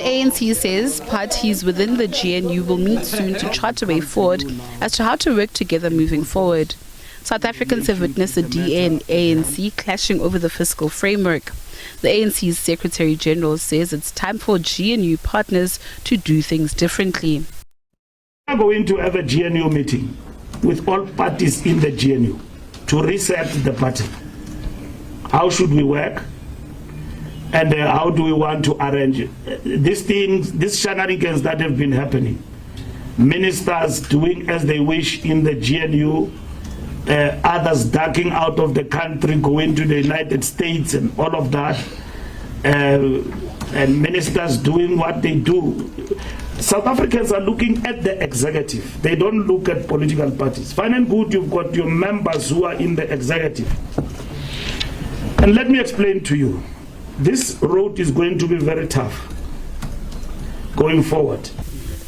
ANC says parties within the GNU will meet soon to chart a way forward as to how to work together moving forward. South Africans have witnessed the DA and ANC clashing over the fiscal framework. The ANC's Secretary General says it's time for GNU partners to do things differently. We are going to have a GNU meeting with all parties in the GNU to reset the party. How should we work? And how do we want to arrange it? These things, these shenanigans that have been happening, ministers doing as they wish in the GNU, others ducking out of the country, going to the United States and all of that, and ministers doing what they do. South Africans are looking at the executive. They don't look at political parties. Fine and good, you've got your members who are in the executive. And let me explain to you. This road is going to be very tough going forward.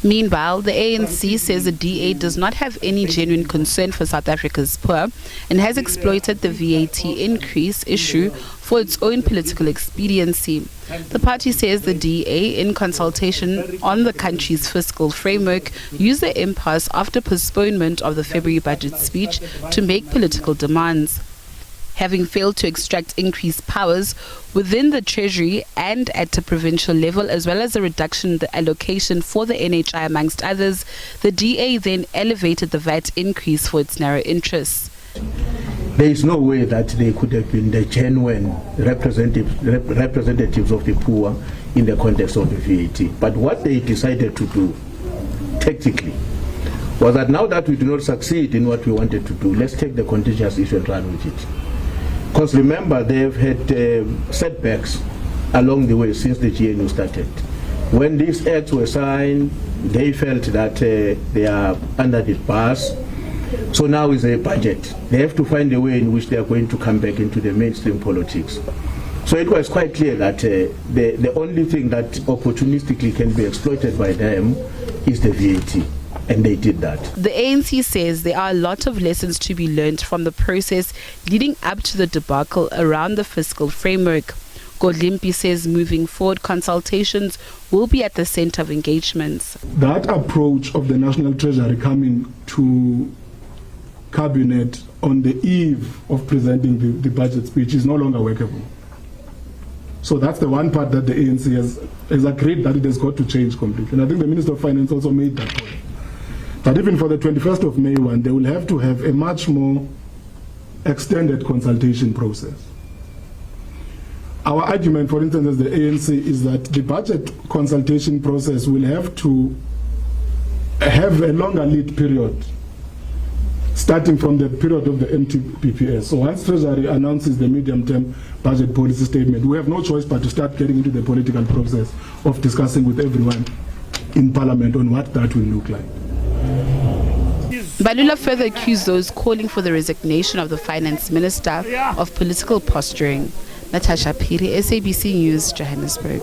Meanwhile, the ANC says the DA does not have any genuine concern for South Africa's poor and has exploited the VAT increase issue for its own political expediency. The party says the DA, in consultation on the country's fiscal framework, used the impasse after postponement of the February budget speech to make political demands. Having failed to extract increased powers within the Treasury and at a provincial level, as well as a reduction in the allocation for the NHI amongst others, the DA then elevated the VAT increase for its narrow interests. There is no way that they could have been the genuine representatives of the poor in the context of the VAT. But what they decided to do, tactically, was that now that we do not succeed in what we wanted to do, let's take the contentious issue and run with it. Because remember, they've had setbacks along the way since the GNU started. When these acts were signed, they felt that they are under the bus. So now is a budget. They have to find a way in which they are going to come back into the mainstream politics. So it was quite clear that the only thing that opportunistically can be exploited by them is the VAT. And they did that. The ANC says there are a lot of lessons to be learned from the process leading up to the debacle around the fiscal framework. Godlimpi says moving forward, consultations will be at the center of engagements. That approach of the National Treasury coming to Cabinet on the eve of presenting the budget speech is no longer workable. So that's the one part that the ANC has agreed that it has got to change completely. And I think the Minister of Finance also made that point. But even for the 21st of May one, they will have to have a much more extended consultation process. Our argument, for instance, as the ANC, is that the budget consultation process will have to have a longer lead period, starting from the period of the MTPPS. So once Treasury announces the medium-term budget policy statement, we have no choice but to start getting into the political process of discussing with everyone in Parliament on what that will look like. Mbalula further accused those calling for the resignation of the finance minister of political posturing. Natasha Piri, SABC News, Johannesburg.